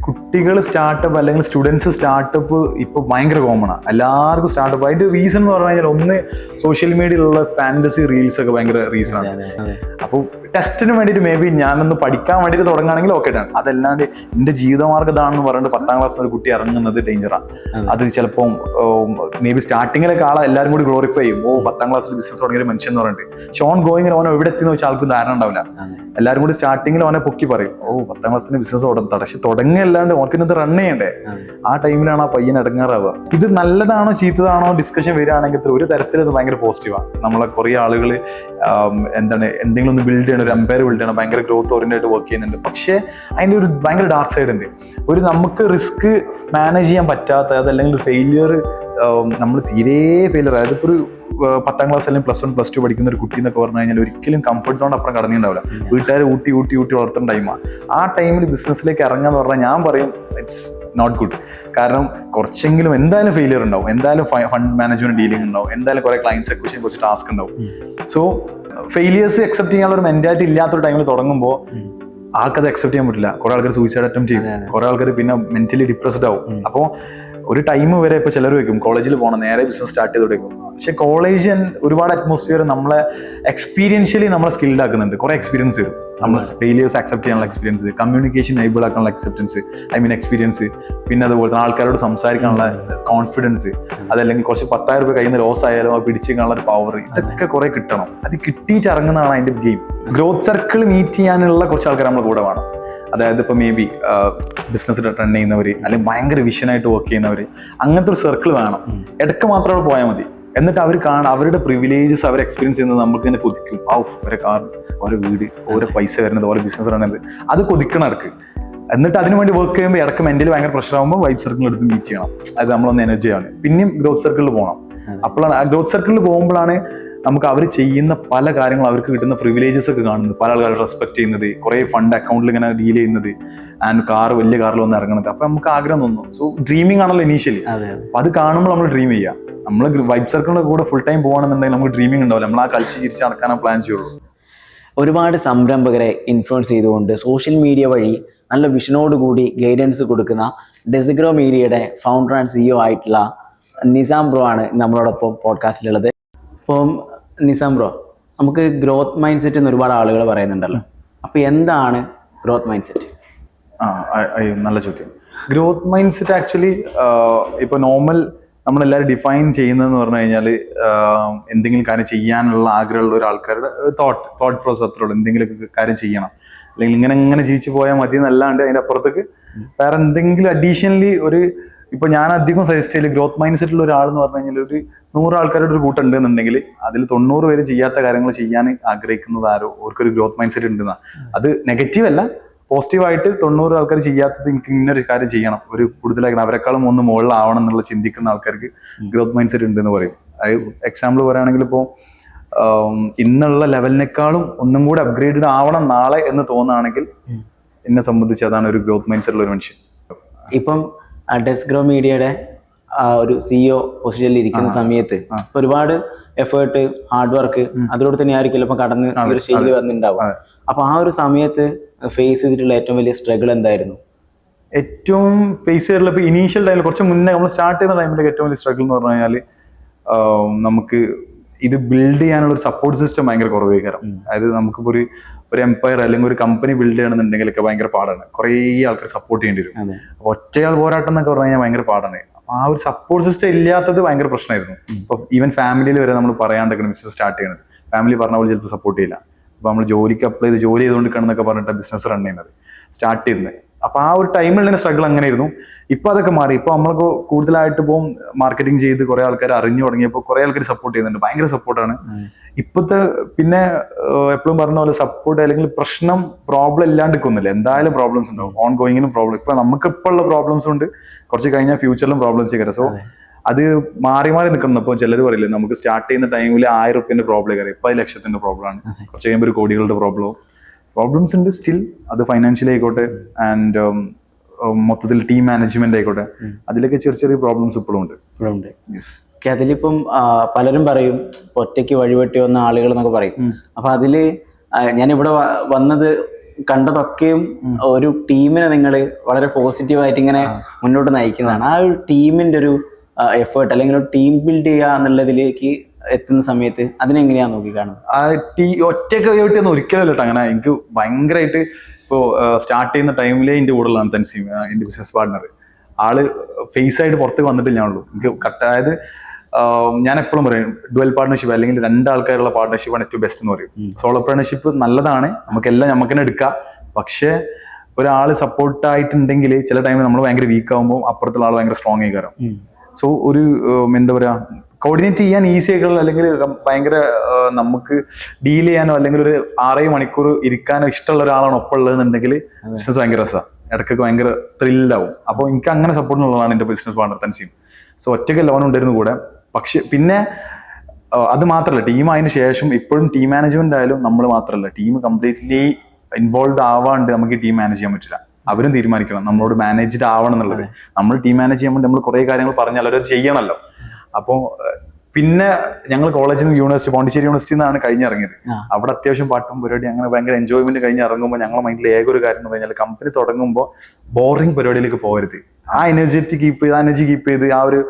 കുട്ടികൾ സ്റ്റാർട്ടപ്പ് അല്ലെങ്കിൽ students startup ഇപ്പോൾ ഭയങ്കര കോമൺ ആണ്. എല്ലാവർക്കും സ്റ്റാർട്ടപ്പ്. അതിന്റെ റീസൺ എന്ന് പറഞ്ഞു കഴിഞ്ഞാൽ ഒന്ന് സോഷ്യൽ മീഡിയയിലുള്ള ഫാന്റസി റീൽസ് ഒക്കെ ഭയങ്കര റീസൺ ആണ്. അപ്പോൾ ടെസ്റ്റിന് വേണ്ടിയിട്ട് മേ ബി ഞാനൊന്ന് പഠിക്കാൻ വേണ്ടിയിട്ട് തുടങ്ങുകയാണെങ്കിൽ ഓക്കെ ആണ്. അതല്ലാണ്ട് എന്റെ ജീവിതമാർഗ്ഗം ഇതാണെന്ന് പറഞ്ഞിട്ട് 10ാം ക്ലാസ്സിൽ ഒരു കുട്ടി ഇറങ്ങുന്നത് ഡേഞ്ചറാണ്. അത് ചിലപ്പോൾ മേ ബി സ്റ്റാർട്ടിങ്ങിലൊക്കെ ആളെ എല്ലാവരും കൂടി ഗ്ലോറിഫൈ ചെയ്യും. 10ാം ക്ലാസ്സിൽ ബിസിനസ് തുടങ്ങിയ മനുഷ്യൻ എന്ന് പറഞ്ഞിട്ട്. പക്ഷെ ഓൺ ഗോയിങ്ങിൽ ഓനോ എവിടെ എത്തിയെന്ന് വെച്ചാൽ ആൾക്കും ധാരണ ഉണ്ടാവില്ല. എല്ലാവരും കൂടി സ്റ്റാർട്ടിങ്ങിൽ ഓനെ പൊക്കി പറയും, 10ാം ക്ലാസ്സിന് ബിസിനസ് പക്ഷെ തുടങ്ങിയല്ലാണ്ട് ഓർക്കിന്നത് റൺ ചെയ്യണ്ടേ. ആ ടൈമിലാണ് ആ പയ്യൻ ഇടങ്ങാറാവുക. ഇത് നല്ലതാണോ ചീത്തതാണോ ഡിസ്കഷൻ വരികയാണെങ്കിൽ ഒരു തരത്തിൽ ഇത് ഭയങ്കര പോസിറ്റീവാണ്. നമ്മളെ കുറെ ആളുകൾ എന്തെങ്കിലും ഒന്ന് ബിൽഡ് ചെയ്യണം, ഒരു എംപയർ ബിൽഡ് ചെയ്യണം, ഭയങ്കര ഗ്രോത്ത് ഓറിയന്റഡ് വർക്ക് ചെയ്യുന്നുണ്ട്. പക്ഷെ അതിന്റെ ഒരു ഭയങ്കര ഡാർക്ക് സൈഡ് ഉണ്ട്. നമുക്ക് റിസ്ക് മാനേജ് ചെയ്യാൻ പറ്റാത്ത, അതല്ലെങ്കിൽ ഫെയിലിയർ, നമ്മൾ തീരെ ഫെയിലിയർ, അതായത് ഇപ്പോൾ ഒരു 10ാം ക്ലാസ് അല്ലെങ്കിൽ +1 +2 പഠിക്കുന്ന ഒരു കുട്ടി എന്നൊക്കെ പറഞ്ഞു കഴിഞ്ഞാൽ ഒരിക്കലും കംഫർട്ട് സോൺ അപ്പുറം കടന്നിട്ടുണ്ടാവില്ല. വീട്ടുകാർ ഊട്ടി വളർത്തുന്ന ടൈമാണ്. ആ ടൈമിൽ ബിസിനസ്സിലേക്ക് ഇറങ്ങാന്ന് പറഞ്ഞാൽ ഞാൻ പറയും ഇറ്റ്സ് നോട്ട് ഗുഡ്. കാരണം കുറച്ചെങ്കിലും എന്തായാലും ഫെയിലിയർ ഉണ്ടാവും, എന്തായാലും ഫണ്ട് മാനേജ്മെന്റ് ഡീലിംഗ് ഉണ്ടാവും, എന്തായാലും കുറെ ക്ലയൻസ് അക്വിസിഷൻ കുറച്ച് ടാസ്ക് ഉണ്ടാവും. സോ ഫെയിലിയേഴ്സ് അക്സെപ്റ്റ് ചെയ്യാനുള്ള ഒരു മെന്റാലിറ്റി ഇല്ലാത്തൊരു ടൈമിൽ തുടങ്ങുമ്പോൾ ആൾക്കത് അക്സെപ്റ്റ് ചെയ്യാൻ പറ്റില്ല. കുറെ ആൾക്കാർ സൂയിസൈഡ് അറ്റംപ്റ്റ് ചെയ്യും, കുറെ ആൾക്കാർ പിന്നെ മെന്റലി ഡിപ്രസ്ഡ് ആവും. അപ്പോൾ ഒരു ടൈം വരെ ഇപ്പൊ ചിലർ വെക്കും കോളേജിൽ പോകണം, നേരെ ബിസിനസ് സ്റ്റാർട്ട് ചെയ്ത് തുടങ്ങും. പക്ഷെ കോളേജ് ഒരുപാട് അറ്റ്മോസ്ഫിയർ നമ്മളെ എക്സ്പീരിയൻഷ്യലി നമ്മളെ സ്കിൽഡ് ആക്കുന്നുണ്ട്. കുറെ എക്സ്പീരിയൻസ് വരും, നമ്മൾ ഫെയിലിയേഴ്സ് അക്സെപ്റ്റ് ചെയ്യാനുള്ള എക്സ്പീരിയൻസ്, കമ്മ്യൂണിക്കേഷൻ എനേബിൾ ആക്കാനുള്ള എക്സെപ്റ്റൻസ്, പിന്നെ അതുപോലെ തന്നെ ആൾക്കാരോട് സംസാരിക്കാനുള്ള കോൺഫിഡൻസ്, അതല്ലെങ്കിൽ കുറച്ച് 10,000 രൂപ കയ്യിൽ നിന്ന് ലോസ് ആയാലും അത് പിടിച്ചേക്കാനുള്ള ഒരു പവർ, ഇതൊക്കെ കുറെ കിട്ടണം. അത് കിട്ടിയിട്ട് ഇറങ്ങുന്നതാണ് അതിന്റെ ഗെയിം. ഗ്രോത്ത് സർക്കിൾ മീറ്റ് ചെയ്യാനുള്ള കുറച്ച് ആൾക്കാർ നമ്മുടെ കൂടെ വേണം. അതായത് ഇപ്പൊ മേ ബി ബിസിനസ് റൺ ചെയ്യുന്നവര്, അല്ലെങ്കിൽ ഭയങ്കര വിഷനായിട്ട് വർക്ക് ചെയ്യുന്നവര്, അങ്ങനത്തെ ഒരു സർക്കിൾ വേണം. ഇടയ്ക്ക് മാത്രം അവിടെ പോയാൽ മതി. എന്നിട്ട് അവർ കാണാം അവരുടെ പ്രിവിലേജസ് അവർ എക്സ്പീരിയൻസ് ചെയ്യുന്നത് നമുക്ക് തന്നെ കൊതിക്കും. ഓരോ കാർ, ഓരോ വീട്, ഓരോ പൈസ വരുന്നത്, ഓരോ ബിസിനസ് റണ്ണത്, അത് കൊതിക്കണം അവർക്ക്. എന്നിട്ട് അതിനുവേണ്ടി വർക്ക് ചെയ്യുമ്പോൾ ഇടയ്ക്ക് മെന്റലി ഭയങ്കര പ്രഷർ ആകുമ്പോൾ വൈബ് സർക്കിൾ എടുത്ത് മീറ്റ് ചെയ്യണം. അത് നമ്മളൊന്ന് എനർജി ആണ്. പിന്നെയും ഗ്രോത്ത് സർക്കിളിൽ പോകണം. അപ്പോഴാണ് ആ ഗ്രോത്ത് സർക്കിളിൽ പോകുമ്പോഴാണ് നമുക്ക് അവർ ചെയ്യുന്ന പല കാര്യങ്ങളും, അവർക്ക് കിട്ടുന്ന പ്രിവിലേജസ് ഒക്കെ കാണുന്നത്, പല ആൾക്കാർ റെസ്പെക്ട് ചെയ്യുന്നത്, കുറെ ഫണ്ട് അക്കൗണ്ടിൽ ഇങ്ങനെ ഡീൽ ചെയ്യുന്നത്, ആൻഡ് വലിയ കാറിൽ വന്ന് ഇറങ്ങുന്നത്. അപ്പൊ നമുക്ക് ആഗ്രഹം തോന്നും. സോ ഡ്രീമിംഗ് ആണല്ലോ ഇനീഷ്യലി. അപ്പൊ അത് കാണുമ്പോൾ നമ്മൾ ഡ്രീം ചെയ്യാം. നമ്മൾ വൈബ് സർക്കിളിന്റെ കൂടെ ഫുൾ ടൈം പോകണമെന്നുണ്ടെങ്കിൽ നമുക്ക് ഡ്രീമിംഗ് ഉണ്ടാവില്ല. നമ്മൾ ആ കളിച്ച് ചിരിച്ച് നടക്കാനാണ് പ്ലാൻ ചെയ്യുള്ളൂ. ഒരുപാട് സംരംഭകരെ ഇൻഫ്ലുവൻസ് ചെയ്തുകൊണ്ട് സോഷ്യൽ മീഡിയ വഴി നല്ല വിഷനോടുകൂടി ഗൈഡൻസ് കൊടുക്കുന്ന ഡെസിഗ്രോ മീഡിയയുടെ ഫൗണ്ടർ ആൻഡ് CEO ആയിട്ടുള്ള നിസാം ബ്രോ ആണ് നമ്മളോടൊപ്പം പോഡ്കാസ്റ്റിലുള്ളത്. അപ്പം നിസാം ബ്രോ, നമുക്ക് ഗ്രോത്ത് മൈൻഡ് സെറ്റ് എന്ന് ഒരുപാട് ആളുകൾ പറയുന്നുണ്ടല്ലോ. അപ്പൊ എന്താണ് ഗ്രോത്ത് മൈൻഡ് സെറ്റ്? നല്ല ചോദ്യം. ഗ്രോത്ത് മൈൻഡ് സെറ്റ് ആക്ച്വലി ഇപ്പൊ നോർമൽ നമ്മളെല്ലാവരും ഡിഫൈൻ ചെയ്യുന്നതെന്ന് പറഞ്ഞു കഴിഞ്ഞാൽ എന്തെങ്കിലും കാര്യം ചെയ്യാനുള്ള ആഗ്രഹമുള്ള ഒരാൾക്കാരുടെ തോട്ട് പ്രോസസ് അത്രയുള്ളൂ. എന്തെങ്കിലുമൊക്കെ കാര്യം ചെയ്യണം, അല്ലെങ്കിൽ ഇങ്ങനെ ജീവിച്ചു പോയാൽ മതി എന്നല്ലാണ്ട് അതിന്റെ അപ്പുറത്തേക്ക് വേറെ എന്തെങ്കിലും അഡീഷണലി ഇപ്പൊ ഞാൻ അധികം സജസ്റ്റ് ചെയ്യില്ല. ഗ്രോത്ത് മൈൻഡ് സെറ്റിലുള്ള ഒരാൾ എന്ന് പറഞ്ഞു കഴിഞ്ഞാൽ ഒരു 100 ആൾക്കാരുടെ ഒരു കൂട്ടം ഉണ്ടെന്നുണ്ടെങ്കിൽ അതിൽ 90 പേര് ചെയ്യാത്ത കാര്യങ്ങൾ ചെയ്യാൻ ആഗ്രഹിക്കുന്നത് ആരോ അവർക്കൊരു ഗ്രോത്ത് മൈൻഡ് സെറ്റ് ഉണ്ടെന്നാ. അത് നെഗറ്റീവ് അല്ല, പോസിറ്റീവായിട്ട് 90 ആൾക്കാർ ചെയ്യാത്തത് എനിക്ക് ഇന്നൊരു കാര്യം ചെയ്യണം, ഒരു കൂടുതലായി അവരെക്കാളും ഒന്ന് മുകളിലാവണം എന്നുള്ള ചിന്തിക്കുന്ന ആൾക്കാർക്ക് ഗ്രോത്ത് മൈൻഡ് സെറ്റ് ഉണ്ടെന്ന് പറയും. എക്സാമ്പിൾ പറയുകയാണെങ്കിൽ ഇപ്പോൾ ഇന്നുള്ള ലെവലിനേക്കാളും ഒന്നും കൂടി അപ്ഗ്രേഡഡ് ആവണം നാളെ എന്ന് തോന്നുകയാണെങ്കിൽ എന്നെ സംബന്ധിച്ച് അതാണ് ഒരു ഗ്രോത്ത് മൈൻഡ് സെറ്റുള്ള ഒരു മനുഷ്യൻ. ഇപ്പം ഡെസ്ഗ്രോ മീഡിയയുടെ ഒരു CEO പൊസിഷനിൽ ഇരിക്കുന്ന സമയത്ത് ഒരുപാട് എഫേർട്ട്, ഹാർഡ് വർക്ക് അതിലൂടെ തന്നെ ആയിരിക്കും ഇപ്പൊ കടന്ന് ഒരു സ്റ്റേജിൽ വന്നിട്ടുണ്ടാവും. അപ്പൊ ആ ഒരു സമയത്ത് ഫേസ് ചെയ്തിട്ടുള്ള ഏറ്റവും വലിയ സ്ട്രഗിൾ എന്തായിരുന്നു? ഏറ്റവും ഫേസ് ചെയ്തിട്ടുള്ള ഇപ്പൊ ഇനീഷ്യൽ ടൈമിൽ കുറച്ച് മുന്നേ നമ്മൾ സ്റ്റാർട്ട് ചെയ്യുന്ന ടൈമിലേക്ക് ഏറ്റവും വലിയ സ്ട്രഗിൾ എന്ന് പറഞ്ഞു കഴിഞ്ഞാൽ നമുക്ക് ഇത് ബിൽഡ് ചെയ്യാനുള്ള ഒരു സപ്പോർട്ട് സിസ്റ്റം ഭയങ്കര കുറവ് കാരണം. അതായത് നമുക്കിപ്പോ ഒരു എംപയർ അല്ലെങ്കിൽ ഒരു കമ്പനി ബിൽഡ് ചെയ്യണമെന്നുണ്ടെങ്കിലൊക്കെ ഭയങ്കര പാടാണ്. കുറേ ആൾക്കാർ സപ്പോർട്ട് ചെയ്യേണ്ടി വരും. ഒറ്റയാൾ പോരാട്ടം എന്നൊക്കെ പറഞ്ഞു കഴിഞ്ഞാൽ ഭയങ്കര പാടാണ്. ആ ഒരു സപ്പോർട്ട് സിസ്റ്റം ഇല്ലാത്തത് ഭയങ്കര പ്രശ്നമായിരുന്നു. ഇപ്പൊ ഈവൻ ഫാമിലിയിൽ വരെ നമ്മൾ പറയാണ്ടൊക്കെയാണ് ബിസിനസ് സ്റ്റാർട്ട് ചെയ്യുന്നത്. ഫാമിലി പറഞ്ഞ പോലെ ചിലപ്പോൾ സപ്പോർട്ട് ചെയ്യില്ല. അപ്പൊ നമ്മൾ ജോലിക്ക് അപ്ലൈ ചെയ്ത് ജോലി ചെയ്തുകൊണ്ടിരിക്കണമെന്നൊക്കെ പറഞ്ഞിട്ട് ബിസിനസ് റൺ ചെയ്യുന്നത് സ്റ്റാർട്ട് ചെയ്യുന്നത്. അപ്പൊ ആ ഒരു ടൈമിൽ തന്നെ സ്ട്രഗിൾ അങ്ങനെയായിരുന്നു. ഇപ്പൊ അതൊക്കെ മാറി. ഇപ്പൊ നമ്മൾക്ക് കൂടുതലായിട്ട് ഇപ്പോൾ മാർക്കറ്റിംഗ് ചെയ്ത് കുറെ ആൾക്കാർ അറിഞ്ഞു തുടങ്ങിയപ്പോൾ കുറെ ആൾക്കാർ സപ്പോർട്ട് ചെയ്യുന്നുണ്ട്. ഭയങ്കര സപ്പോർട്ടാണ് ഇപ്പോഴത്തെ. പിന്നെ എപ്പോഴും പറഞ്ഞ പോലെ സപ്പോർട്ട് അല്ലെങ്കിൽ പ്രോബ്ലം ഇല്ലാണ്ടിരിക്കുന്നില്ല. എന്തായാലും പ്രോബ്ലംസ് ഉണ്ടാവും, ഓൺ ഗോയിങ്ങിലും പ്രോബ്ലം. ഇപ്പൊ നമുക്കിപ്പോൾ ഉള്ള പ്രോബ്ലംസ് ഉണ്ട്, കുറച്ച് കഴിഞ്ഞാൽ ഫ്യൂച്ചറിലും പ്രോബ്ലംസ് കയറാം. സോ അത് മാറി നിൽക്കുന്നു. ഇപ്പോൾ ചിലർ പറയില്ലേ, നമുക്ക് സ്റ്റാർട്ട് ചെയ്യുന്ന ടൈമിൽ 1000 റുപ്യന്റെ പ്രോബ്ലം കയറി, ഇപ്പൊ 1 ലക്ഷത്തിന്റെ പ്രോബ്ലമാണ്. കുറച്ച് കഴിയുമ്പോൾ 1 കോടികളുടെ പ്രോബ്ലംസ് ഉണ്ട് സ്റ്റിൽ. അത് ഫൈനാൻഷ്യലി ആയിക്കോട്ടെ, ആൻഡ് മൊത്തത്തിൽ ടീം മാനേജ്മെന്റ് ആയിക്കോട്ടെ, അതിലൊക്കെ ചെറിയ പ്രോബ്ലംസ് ഇപ്പോഴും ഉണ്ട്. യെസ്. അതിലിപ്പം പലരും പറയും ഒറ്റയ്ക്ക് വഴിവെട്ടി വന്ന ആളുകൾ എന്നൊക്കെ പറയും. അപ്പൊ അതില് ഞാനിവിടെ വന്നത് കണ്ടതൊക്കെയും ഒരു ടീമിനെ നിങ്ങൾ വളരെ പോസിറ്റീവായിട്ട് ഇങ്ങനെ മുന്നോട്ട് നയിക്കുന്നതാണ്. ആ ഒരു ടീമിന്റെ ഒരു എഫേർട്ട് അല്ലെങ്കിൽ ഒരു ടീം ബിൽഡ് ചെയ്യുക എന്നുള്ളതിലേക്ക് എത്തുന്ന സമയത്ത് അതിനെങ്ങനെയാ നോക്കി കാണുന്നത്? ഒറ്റയ്ക്ക് ഒന്നും ഒരിക്കലല്ല കേട്ടോ. അങ്ങനെ എനിക്ക് ഭയങ്കരമായിട്ട് ഇപ്പോൾ സ്റ്റാർട്ട് ചെയ്യുന്ന ടൈമിലേ എൻ്റെ കൂടെയുള്ളതാണ് തൻസീം, എൻ്റെ ബിസിനസ് പാർട്ട്ണർ. ആള് ഫേസ് ആയിട്ട് പുറത്തേക്ക് വന്നിട്ട് ഞാനുള്ളൂ. എനിക്ക് കറക്റ്റ്, അതായത് ഞാൻ എപ്പോഴും പറയും ഡുവൽ പാർട്ട്ണർഷിപ്പ് അല്ലെങ്കിൽ രണ്ടാൾക്കാരുള്ള പാർട്ട്ണർഷിപ്പാണ് ഏറ്റവും ബെസ്റ്റ് എന്ന് പറയും. സോളോ പാർട്ട്ണർഷിപ്പ് നല്ലതാണ്, നമുക്കെല്ലാം നമുക്ക് തന്നെ എടുക്കാം. പക്ഷെ ഒരാൾ സപ്പോർട്ടായിട്ടുണ്ടെങ്കിൽ ചില ടൈമിൽ നമ്മൾ ഭയങ്കര വീക്ക് ആകുമ്പോൾ അപ്പുറത്തുള്ള ആൾ ഭയങ്കര സ്ട്രോങ് ആയി കയറും. സോ ഒരു എന്താ പറയാ, കോർഡിനേറ്റ് ചെയ്യാൻ ഈസി ആയിട്ടുള്ള അല്ലെങ്കിൽ ഭയങ്കര നമുക്ക് ഡീൽ ചെയ്യാനോ അല്ലെങ്കിൽ ഒരു 6 മണിക്കൂർ ഇരിക്കാനോ ഇഷ്ടമുള്ള ഒരാളാണ് ഒപ്പം ഉള്ളതെന്നുണ്ടെങ്കിൽ ബിസിനസ് ഭയങ്കര രസമാണ്, ഇടയ്ക്കൊക്കെ ഭയങ്കര ത്രില്ലാവും. അപ്പോൾ എനിക്ക് അങ്ങനെ സപ്പോർട്ടിനുള്ളതാണ് എൻ്റെ ബിസിനസ് പാർട്ണർ തൻസീം. സോ ഒറ്റയ്ക്ക് ലോൺ ഉണ്ടായിരുന്നു കൂടെ. പക്ഷെ പിന്നെ അത് മാത്രമല്ല, ടീം അതിന് ശേഷം ഇപ്പോഴും ടീം മാനേജ്മെന്റ് ആയാലും നമ്മൾ മാത്രമല്ല, ടീം കംപ്ലീറ്റ്ലി ഇൻവോൾവ് ആവാണ്ട് നമുക്ക് ടീം മാനേജ് ചെയ്യാൻ പറ്റില്ല. അവരും തീരുമാനിക്കണം നമ്മളോട് മാനേജ്ഡ് ആവണം എന്നുള്ളത്. നമ്മൾ ടീം മാനേജ് ചെയ്യുമ്പോൾ നമ്മൾ കുറെ കാര്യങ്ങൾ പറഞ്ഞാൽ അവരത് ചെയ്യണമല്ലോ. അപ്പോൾ പിന്നെ ഞങ്ങൾ കോളേജിൽ നിന്ന് യൂണിവേഴ്സിറ്റി, പോണ്ടിച്ചേരി യൂണിവേഴ്സിറ്റിയിൽ നിന്നാണ് കഴിഞ്ഞിറങ്ങിയത്. അവിടെ അത്യാവശ്യം പാട്ടും പരിപാടി അങ്ങനെ ഭയങ്കര എൻജോയ്മെന്റ് കഴിഞ്ഞ് ഇറങ്ങുമ്പോൾ ഞങ്ങളുടെ മൈൻഡിൽ ഏക ഒരു കാര്യം എന്ന് പറഞ്ഞാൽ കമ്പനി തുടങ്ങുമ്പോൾ ബോറിംഗ് പരിപാടിയിലേക്ക് പോകരുത്. ആ എനർജി കീപ്പ് ചെയ്ത് ആ ഒരു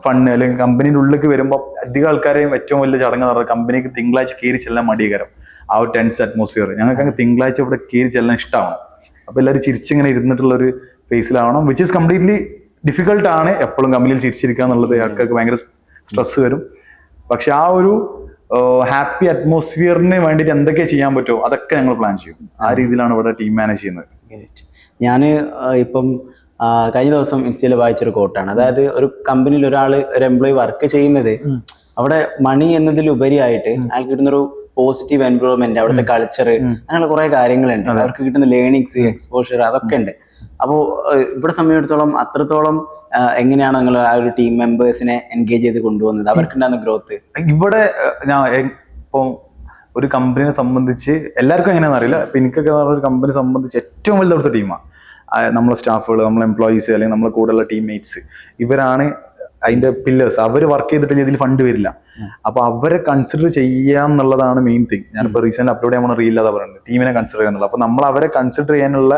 ഫണ്ട് അല്ലെങ്കിൽ കമ്പനീൻ്റെ ഉള്ളിലേക്ക് വരുമ്പോൾ അധികം ആൾക്കാരെയും ഏറ്റവും വലിയ ചടങ്ങ് എന്ന് പറഞ്ഞാൽ കമ്പനിക്ക് തിങ്കളാഴ്ച കയറി ചെല്ലാൻ മടികരം. ആ ഒരു ടെൻസ് അറ്റ്മോസ്ഫിയർ ഞങ്ങൾക്ക് അങ്ങ് തിങ്കളാഴ്ച ഇവിടെ കയറി ചെല്ലാൻ ഇഷ്ടമാണ്. അപ്പൊ എല്ലാവരും ചിരിച്ചിങ്ങനെ ഇരുന്നിട്ടുള്ള ഒരു ഫേസിലാവണം, വിച്ച് ഈസ് കംപ്ലീറ്റ്ലി ഡിഫിക്കൽട്ട് ആണ്. എപ്പോഴും കമ്പനിയിൽ ചിരിച്ചിരിക്കുക എന്നുള്ളത് ആൾക്കാർക്ക് ഭയങ്കര സ്ട്രെസ് വരും. പക്ഷെ ആ ഒരു ഹാപ്പി അറ്റ്മോസ്ഫിയറിന് വേണ്ടിയിട്ട് എന്തൊക്കെ ചെയ്യാൻ പറ്റുമോ അതൊക്കെ ഞങ്ങൾ പ്ലാൻ ചെയ്യും. ആ രീതിയിലാണ് ഇവിടെ ടീം മാനേജ് ചെയ്യുന്നത്. ഞാൻ ഇപ്പം കഴിഞ്ഞ ദിവസം ഇൻസ്റ്റയിൽ വായിച്ചൊരു കോട്ടാണ്. അതായത് ഒരു കമ്പനിയിൽ ഒരു എംപ്ലോയി വർക്ക് ചെയ്യുന്നത് അവിടെ മണി എന്നതിലുപരിയായിട്ട് അയാൾക്ക് കിട്ടുന്നൊരു പോസിറ്റീവ് എൻവയോൺമെന്റ്, അവിടുത്തെ കൾച്ചർ, അങ്ങനെ കുറെ കാര്യങ്ങളുണ്ട്. അവർക്ക് കിട്ടുന്ന ലേണിങ്സ്, എക്സ്പോഷർ, അതൊക്കെ ഉണ്ട്. അപ്പോൾ ഇവിടെ സമയത്തോളം അത്രത്തോളം എങ്ങനെയാണ് നിങ്ങൾ ആ ഒരു ടീം മെമ്പേഴ്സിനെ എൻഗേജ് ചെയ്ത് കൊണ്ടുപോകുന്നത്, അവർക്കുണ്ടാകുന്ന ഗ്രോത്ത്? ഇവിടെ ഞാൻ ഇപ്പൊ ഒരു കമ്പനിയെ സംബന്ധിച്ച് എല്ലാവർക്കും എങ്ങനെയാണെന്ന് അറിയില്ല. ഇപ്പൊ എനിക്കൊക്കെ ഒരു കമ്പനി സംബന്ധിച്ച് ഏറ്റവും വലുത് അവിടുത്തെ ടീമാണ്. നമ്മളെ സ്റ്റാഫുകൾ, നമ്മളെ എംപ്ലോയീസ് അല്ലെങ്കിൽ നമ്മളെ കൂടെയുള്ള ടീംമേറ്റ്സ്, ഇവരാണ് അതിന്റെ പില്ലേഴ്സ്. അവർ വർക്ക് ചെയ്തിട്ടില്ല ഇതിൽ ഫണ്ട് വരില്ല. അപ്പൊ അവരെ കൺസിഡർ ചെയ്യാന്നുള്ളതാണ് മെയിൻ തിങ്. ഞാനിപ്പോ റീസെന്റ് അപ്ലോഡ് ചെയ്യാൻ പോണ റീൽ അതാ പറയുന്നത്, ടീമിനെ കൺസിഡർ ചെയ്യാന്നുള്ളത്. അപ്പൊ നമ്മൾ അവരെ കൺസിഡർ ചെയ്യാനുള്ള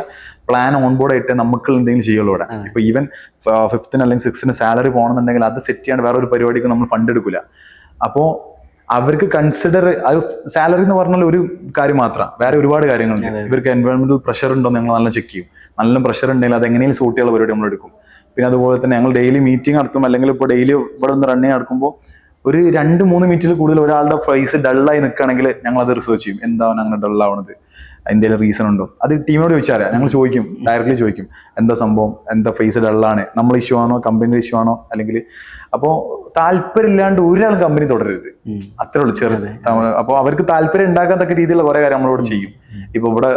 പ്ലാൻ ഓൺ ബോർഡ് ആയിട്ട് നമുക്ക് എന്തെങ്കിലും ചെയ്യുള്ളൂ ഇവിടെ. ഇപ്പൊ ഈവൻ 5th അല്ലെങ്കിൽ 6th സാലറി പോകണമെന്നുണ്ടെങ്കിൽ അത് സെറ്റ് ചെയ്യാണ്ട് വേറെ ഒരു പരിപാടിക്ക് നമ്മൾ ഫണ്ട് എടുക്കില്ല. അപ്പോ അവർക്ക് കൺസിഡർ, അത് സാലറി എന്ന് പറഞ്ഞാൽ ഒരു കാര്യം മാത്രമാണ്, വേറെ ഒരുപാട് കാര്യങ്ങളുണ്ട്. ഇവർക്ക് എൻവയോൺമെന്റൽ പ്രഷർ ഉണ്ടോ ഞങ്ങൾ നല്ല ചെക്ക് ചെയ്യും. നല്ല പ്രഷർ ഉണ്ടെങ്കിൽ അത് എങ്ങനെയും സൂട്ട് ചെയ്യാനുള്ള പരിപാടി നമ്മൾ എടുക്കും. പിന്നെ അതുപോലെ തന്നെ ഞങ്ങൾ ഡെയിലി മീറ്റിംഗ് നടത്തും, അല്ലെങ്കിൽ ഇപ്പോൾ ഡെയിലി ഇവിടെ ഒന്ന് റണ്ണിങ് നടക്കുമ്പോൾ ഒരു 2-3 മീറ്റിൽ കൂടുതൽ ഒരാളുടെ ഫേസ് ഡള്ളായി നിൽക്കുകയാണെങ്കിൽ ഞങ്ങൾ അത് റിസർച്ച് ചെയ്യും. എന്താണ് അങ്ങനെ ഡള്ളാവണത്, അതിൻ്റെ റീസൺ ഉണ്ടോ? അത് ടീമിനോട് ചോദിച്ചാൽ ഞങ്ങൾ ചോദിക്കും, ഡയറക്റ്റ്ലി ചോദിക്കും എന്താ സംഭവം, എന്താ ഫേസ് ഡള്ളാണ്, നമ്മൾ ഇഷ്യൂ ആണോ കമ്പനിയുടെ ഇഷ്യൂ ആണോ, അല്ലെങ്കിൽ അപ്പോൾ താല്പര്യമില്ലാണ്ട് ഒരാൾ കമ്പനി തുടരരുത്, അത്രേ ഉള്ളൂ ചെറുത്. അപ്പോൾ അവർക്ക് താല്പര്യം ഉണ്ടാക്കാത്തക്ക രീതിയിലുള്ള കുറെ കാര്യം നമ്മളിവിടെ ചെയ്യും. ഇപ്പൊ ഇവിടെ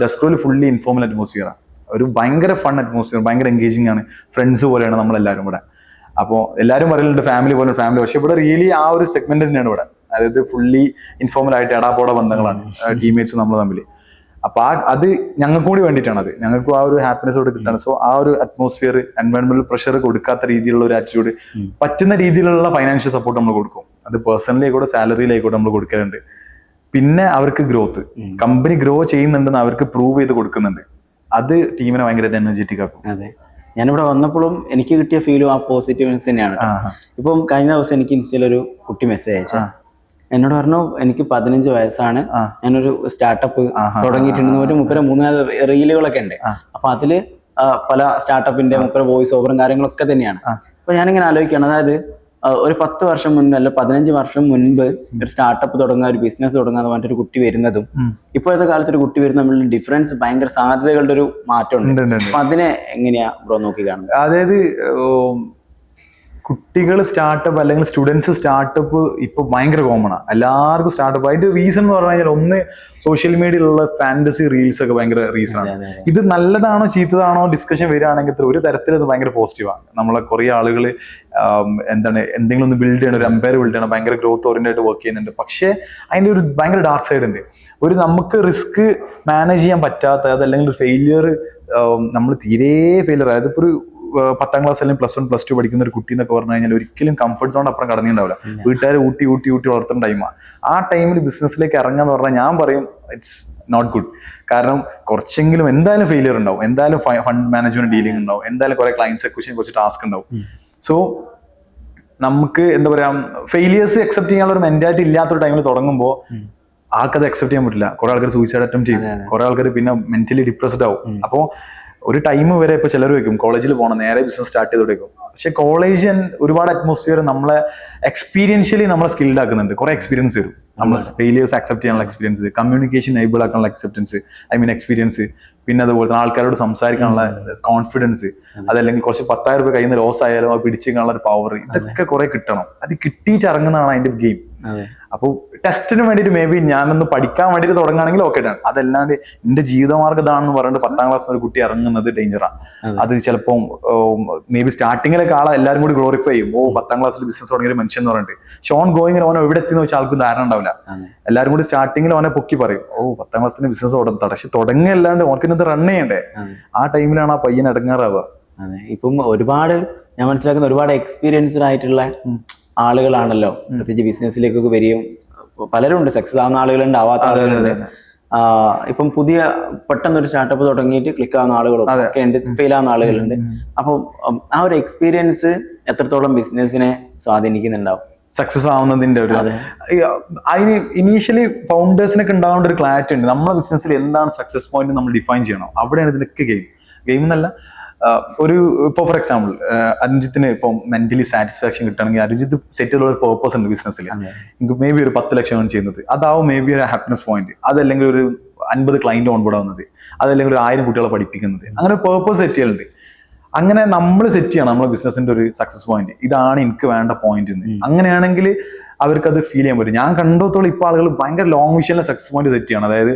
ഡെസ്കോയിൽ ഫുള്ളി ഇൻഫോർമൽ അറ്റ്മോസ്ഫിയറാണ്, ഒരു ഭയങ്കര ഫൺ അറ്റ്മോസ്ഫിയർ, ഭയങ്കര എൻഗേജിങ് ആണ്. ഫ്രണ്ട്സ് പോലെയാണ് നമ്മളെല്ലാവരും ഇവിടെ. അപ്പോൾ എല്ലാവരും പറയുന്നുണ്ട് ഫാമിലി പോലെ ഫാമിലി, പക്ഷെ ഇവിടെ റിയലി ആ ഒരു സെഗ്മെന്റ് തന്നെയാണ് ഇവിടെ. അതായത് ഫുള്ളി ഇൻഫോർമൽ ആയിട്ട് എടാപോട ബന്ധങ്ങളാണ് ടീംമേറ്റ്സ് നമ്മൾ തമ്മിൽ. അപ്പൊ അത് ഞങ്ങൾക്ക് കൂടി വേണ്ടിയിട്ടാണ്, അത് ഞങ്ങൾക്കും ആ ഒരു ഹാപ്പിനെസ്സോട് കിട്ടാണ്. സോ ആ ഒരു അറ്റ്മോസ്ഫിയർ, എൻവയോൺമെന്റൽ പ്രഷർ കൊടുക്കാത്ത രീതിയിലുള്ള ഒരു ആറ്റിറ്റ്യൂഡ്, പറ്റുന്ന രീതിയിലുള്ള ഫൈനാൻഷ്യൽ സപ്പോർട്ട് നമ്മൾ കൊടുക്കും. അത് പേഴ്സണലി ആയിക്കോട്ടെ സാലറിയിലായിക്കോട്ടെ നമ്മൾ കൊടുക്കലുണ്ട്. പിന്നെ അവർക്ക് ഗ്രോത്ത്, കമ്പനി ഗ്രോ ചെയ്യുന്നുണ്ടെന്ന് അവർക്ക് പ്രൂവ് ചെയ്ത് കൊടുക്കുന്നുണ്ട്. അത് ടീമിനെ ഭയങ്കര എനർജറ്റിക് ആക്കും. അതെ, ഞാനിവിടെ വന്നപ്പോഴും എനിക്ക് കിട്ടിയ ഫീലും ആ പോസിറ്റീവ്നെസ് തന്നെയാണ്. ഇപ്പം കഴിഞ്ഞ ദിവസം എനിക്ക് ഇൻസ്റ്റയിൽ ഒരു കുട്ടി മെസ്സേജ് അയച്ചു. എന്നോട് പറഞ്ഞു എനിക്ക് 15 വയസ്സാണ്, ഞാനൊരു സ്റ്റാർട്ടപ്പ് തുടങ്ങിയിട്ടുണ്ടെന്ന് പറഞ്ഞ് 3 റീലുകളൊക്കെ ഉണ്ട്. അപ്പൊ അതില് പല സ്റ്റാർട്ടപ്പിന്റെ 3 വോയിസ് ഓവറും കാര്യങ്ങളൊക്കെ തന്നെയാണ്. അപ്പൊ ഞാനിങ്ങനെ ആലോചിക്കുകയാണ്, അതായത് ഒരു 10 വർഷം മുൻപ് അല്ല 15 വർഷം മുൻപ് ഒരു സ്റ്റാർട്ടപ്പ് തുടങ്ങുക, ഒരു ബിസിനസ് തുടങ്ങുക എന്ന് പറഞ്ഞിട്ടൊരു കുട്ടി വരുന്നതും ഇപ്പോഴത്തെ കാലത്ത് ഒരു കുട്ടി വരുന്ന തമ്മിലുള്ള ഡിഫറൻസ്, ഭയങ്കര സാധ്യതകളുടെ ഒരു മാറ്റമുണ്ട്. അപ്പൊ അതിനെ എങ്ങനെയാ ബ്രോ നോക്കി കാണുന്നത്? അതായത് കുട്ടികൾ സ്റ്റാർട്ടപ്പ് അല്ലെങ്കിൽ സ്റ്റുഡൻസ് സ്റ്റാർട്ടപ്പ് ഇപ്പൊ ഭയങ്കര കോമൺ ആണ്, എല്ലാവർക്കും സ്റ്റാർട്ടപ്പ്. അതിന്റെ റീസൺ എന്ന് പറഞ്ഞു കഴിഞ്ഞാൽ ഒന്ന് സോഷ്യൽ മീഡിയയിലുള്ള ഫാന്റസി റീൽസ് ഒക്കെ ഭയങ്കര റീസൺ ആണ്. ഇത് നല്ലതാണോ ചീത്തതാണോ ഡിസ്കഷൻ വരികയാണെങ്കിൽ ഒരു തരത്തിൽ അത് ഭയങ്കര പോസിറ്റീവാണ്. നമ്മളെ കുറെ ആളുകൾ എന്തെങ്കിലും ഒന്ന് ബിൽഡ് ചെയ്യണം, ഒരു എംപയർ ബിൽഡ് ചെയ്യണം, ഭയങ്കര ഗ്രോത്ത് ഓറിയന്റഡ് വർക്ക് ചെയ്യുന്നുണ്ട്. പക്ഷെ അതിന്റെ ഒരു ഭയങ്കര ഡാർക്ക് സൈഡ് ഉണ്ട്. ഒരു നമുക്ക് റിസ്ക് മാനേജ് ചെയ്യാൻ പറ്റാത്ത, അതല്ലെങ്കിൽ ഒരു ഫെയിലിയർ, നമ്മൾ തീരെ ഫെയിലിയർ, അതായത് ഇപ്പൊ ഒരു 10ാം ക്ലാസ് അല്ലെങ്കിൽ +1 +2 പഠിക്കുന്ന ഒരു കുട്ടി എന്നൊക്കെ പറഞ്ഞു കഴിഞ്ഞാൽ ഒരിക്കലും കംഫർട്ട് സോൺ അപ്പുറം കടന്നിട്ടുണ്ടാവില്ല. വീട്ടുകാർ ഊട്ടി വളർത്തുന്ന ടൈമാണ്. ആ ടൈമിൽ ബിസിനസ്സിലേക്ക് ഇറങ്ങാന്ന് പറഞ്ഞാൽ ഞാൻ പറയും ഇറ്റ്സ് നോട്ട് ഗുഡ്. കാരണം കുറച്ചെങ്കിലും എന്തായാലും ഫെയിലിയർ ഉണ്ടാവും, എന്തായാലും ഫണ്ട് മാനേജ്മെന്റ് ഡീലിംഗ് ഉണ്ടാവും, എന്തായാലും കുറെ ക്ലയൻസ് എക്വിസിഷനെ കുറച്ച് ടാസ്ക് ഉണ്ടാവും. സോ നമുക്ക് എന്താ പറയാ, ഫെയിലിയേഴ്സ് അക്സെപ്റ്റ് ചെയ്യാനുള്ള ഒരു മെന്റാലിറ്റി ഇല്ലാത്തൊരു ടൈമിൽ തുടങ്ങുമ്പോൾ ആൾക്കത് അക്സെപ്റ്റ് ചെയ്യാൻ പറ്റില്ല. കുറെ ആൾക്കാർ സൂയിസൈഡ് അറ്റംപ്റ്റ് ചെയ്യും, കുറെ ആൾക്കാർ പിന്നെ മെന്റലി ഡിപ്രസ്ഡ് ആവും. അപ്പോൾ ഒരു ടൈം വരെ ഇപ്പൊ ചിലർ വെക്കും കോളേജിൽ പോകണം, നേരെ ബിസിനസ് സ്റ്റാർട്ട് ചെയ്തോടേക്കും. പക്ഷെ കോളേജ് ഒരുപാട് അറ്റ്മോസ്ഫിയർ നമ്മളെ എക്സ്പീരിയൻഷ്യലി നമ്മളെ സ്കിൽഡ് ആക്കുന്നുണ്ട്. കുറെ എക്സ്പീരിയൻസ് വരും, നമ്മൾ ഫെയിലിയേഴ്സ് അക്സെപ്റ്റ് ചെയ്യാനുള്ള എക്സ്പീരിയൻസ്, കമ്മ്യൂണിക്കേഷൻ എബിൾ ആക്കാനുള്ള അക്സെപ്റ്റൻസ്, എക്സ്പീരിയൻസ്, പിന്നെ അതുപോലെ തന്നെ ആൾക്കാരോട് സംസാരിക്കാനുള്ള കോൺഫിഡൻസ്, അതല്ലെങ്കിൽ കുറച്ച് 10,000 രൂപ കയ്യിൽ നിന്ന് ലോസ് ആയാലും അത് പിടിച്ചേക്കാനുള്ള ഒരു പവർ, ഇതൊക്കെ കുറെ കിട്ടണം. അത് കിട്ടിയിട്ട് ഇറങ്ങുന്നതാണ് അതിന്റെ ഗെയിം. അപ്പോൾ ടെസ്റ്റിന് വേണ്ടിയിട്ട് മേ ബി ഞാനൊന്ന് പഠിക്കാൻ വേണ്ടിയിട്ട് തുടങ്ങുകയാണെങ്കിൽ ഓക്കെ ആണ്. അതല്ലാണ്ട് എന്റെ ജീവിതമാർഗ്ഗം ഇതാണെന്ന് പറഞ്ഞിട്ട് 10ാം ക്ലാസ്സിൽ ഒരു കുട്ടി ഇറങ്ങുന്നത് ഡേഞ്ചറാണ്. അത് ചിലപ്പോൾ മേ ബി സ്റ്റാർട്ടിങ്ങിലൊക്കെ ആളെ എല്ലാവരും കൂടി ഗ്ലോറിഫൈ ചെയ്യും. 10ാം ക്ലാസ്സിൽ ബിസിനസ് തുടങ്ങിയ മനുഷ്യൻ എന്ന് പറഞ്ഞിട്ട് ഷോൺ ഗോയിങ്ങിൽ ഓനോ എവിടെ എത്തിയെന്ന് വെച്ചാൽ ആൾക്കും ധാരണ ഉണ്ടാവില്ല. എല്ലാവരും കൂടി സ്റ്റാർട്ടിങ്ങിൽ ഓനെ പൊക്കി പറയും, 10ാം ക്ലാസ്സിന് ബിസിനസ് പക്ഷെ തുടങ്ങിയല്ലാണ്ട് ഓനക്കിന്നത് റൺ ചെയ്യണ്ടേ. ആ ടൈമിലാണ് ആ പയ്യൻ ഇടങ്ങാറാവുക. ഇപ്പം ഒരുപാട് ഞാൻ മനസ്സിലാക്കുന്ന ഒരുപാട് എക്സ്പീരിയൻസ്ഡ് ആയിട്ടുള്ള ആളുകളാണല്ലോ പ്രത്യേകിച്ച് ബിസിനസ്സിലേക്കൊക്കെ വരികയും പലരും ഉണ്ട്. സക്സസ് ആവുന്ന ആളുകളുണ്ട്, ആവാത്ത ആളുകളുണ്ട്. ഇപ്പം പുതിയ പെട്ടെന്നൊരു സ്റ്റാർട്ടപ്പ് തുടങ്ങിയിട്ട് ക്ലിക്ക് ആവുന്ന ആളുകളും ഒക്കെ ഉണ്ട്, ഫെയിൽ ആവുന്ന ആളുകളുണ്ട്. അപ്പം ആ ഒരു എക്സ്പീരിയൻസ് എത്രത്തോളം ബിസിനസിനെ സ്വാധീനിക്കുന്നുണ്ടാവും? സക്സസ് ആവുന്നതിന്റെ ഒരു അതിന് ഇനീഷ്യലി ഫൗണ്ടേഴ്സിനൊക്കെ ഉണ്ടാവേണ്ട ഒരു ക്ലാരിറ്റി ഉണ്ട്. നമ്മുടെ ബിസിനസ്സിൽ എന്താണ് സക്സസ് പോയിന്റ് നമ്മൾ ഡിഫൈൻ ചെയ്യണം. അവിടെയാണ് ഇതിനൊക്കെ ഗെയിം എന്നല്ല. ഇപ്പോൾ ഫോർ എക്സാമ്പിൾ അരിജിത്തിന് ഇപ്പം മെന്റലി സാറ്റിസ്ഫാക്ഷൻ കിട്ടണമെങ്കിൽ അരിജിത്ത് സെറ്റ് ചെയ്തുള്ള ഒരു പേർപ്പസ് ഉണ്ട് ബിസിനസ്സിൽ. എനിക്ക് മേ ബി ഒരു 10 ലക്ഷം ചെയ്യുന്നത്, അതാവും മേ ബി ഒരു ഹാപ്പിനെസ് പോയിന്റ്. അതല്ലെങ്കിൽ ഒരു 50 ക്ലയന്റ് ഓൺബോർഡ് ആവുന്നത്, അതല്ലെങ്കിൽ ഒരു 1000 കുട്ടികളെ പഠിപ്പിക്കുന്നത്. അങ്ങനെ പേർപ്പസ് സെറ്റ് ചെയ്യലുണ്ട്. അങ്ങനെ നമ്മൾ സെറ്റ് ചെയ്യണം നമ്മുടെ ബിസിനസിന്റെ ഒരു സക്സസ് പോയിന്റ്. ഇതാണ് എനിക്ക് വേണ്ട പോയിന്റ് എന്ന്. അങ്ങനെയാണെങ്കിൽ അവർക്കത് ഫീൽ ചെയ്യാൻ പറ്റും. ഞാൻ കണ്ടോത്തോളം ഇപ്പോൾ ആളുകൾ ഭയങ്കര ലോങ് വിഷനിലെ സക്സസ് പോയിന്റ് സെറ്റ് ചെയ്യണം. അതായത്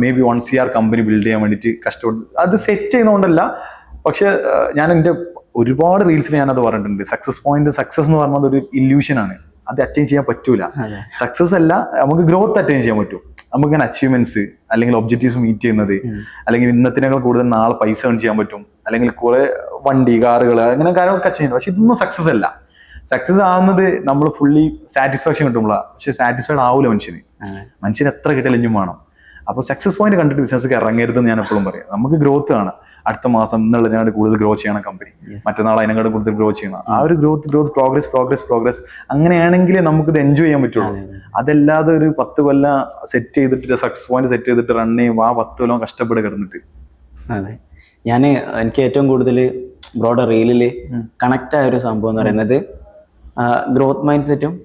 may be 1 CR company build ചെയ്യാൻ വേണ്ടിയിട്ട് കഷ്ടപ്പെട്ട് അത് സെറ്റ് ചെയ്യുന്നതുകൊണ്ടല്ല. പക്ഷെ ഞാൻ എൻ്റെ ഒരുപാട് റീൽസിൽ ഞാനത് പറഞ്ഞിട്ടുണ്ട്. സക്സസ് എന്ന് പറഞ്ഞത് ഒരു ഇല്യൂഷനാണ്. അത് അറ്റൈൻ ചെയ്യാൻ പറ്റൂല. സക്സസ് അല്ല, നമുക്ക് ഗ്രോത്ത് അറ്റൈൻ ചെയ്യാൻ പറ്റും. നമുക്ക് ഇങ്ങനെ അച്ചീവ്മെന്റ്സ് അല്ലെങ്കിൽ ഒബ്ജക്റ്റീവ്സ് മീറ്റ് ചെയ്യുന്നത്, അല്ലെങ്കിൽ ഇന്നത്തിനേക്കാൾ കൂടുതൽ നാളെ പൈസ ഏൺ ചെയ്യാൻ പറ്റും, അല്ലെങ്കിൽ കുറെ വണ്ടി, കാറുകൾ, അങ്ങനെ കാര്യങ്ങളൊക്കെ അച്ചീവ് ചെയ്യാം. പക്ഷെ ഇതൊന്നും സക്സസ് അല്ല. സക്സസ് ആവുന്നത് നമ്മൾ ഫുള്ളി സാറ്റിസ്ഫാക്ഷൻ കിട്ടുമ്പോഴാണ്. പക്ഷെ സാറ്റിസ്ഫൈഡ് ആവൂല മനുഷ്യന് എത്ര കിട്ടിയാലും ഇനിയും വേണം. അപ്പോൾ സക്സസ് പോയിന്റ് കണ്ടിട്ട് ബിസിനസ് ഇറങ്ങരുതെന്ന് ഞാൻ എപ്പോഴും പറയും. നമുക്ക് ഗ്രോത്ത് ആണ്. അടുത്ത മാസം ഇന്നുള്ളതിനാണ് കൂടുതൽ ഗ്രോ ചെയ്യണം കമ്പനി, മറ്റന്നാൾ അതിനെക്കാളും കൂടുതൽ ഗ്രോ ചെയ്യണം. ആ ഒരു ഗ്രോത്ത് പ്രോഗ്രസ് അങ്ങനെയാണെങ്കിൽ നമുക്കിത് എൻജോയ് ചെയ്യാൻ പറ്റുള്ളൂ. അതല്ലാതെ ഒരു 10 കൊല്ലം സെറ്റ് ചെയ്തിട്ട് സക്സസ് പോയിന്റ് സെറ്റ് ചെയ്തിട്ട് റൺ ചെയ്യും, ആ 10 കൊല്ലം കഷ്ടപ്പെട്ട് കിടന്നിട്ട്. അതെ, എനിക്ക് ഏറ്റവും കൂടുതൽ ബ്രോഡർ റീലില് കണക്ട് ആയ ഒരു സംഭവം എന്ന് പറയുന്നത് ഗ്രോത്ത് മൈൻഡ് സെറ്റും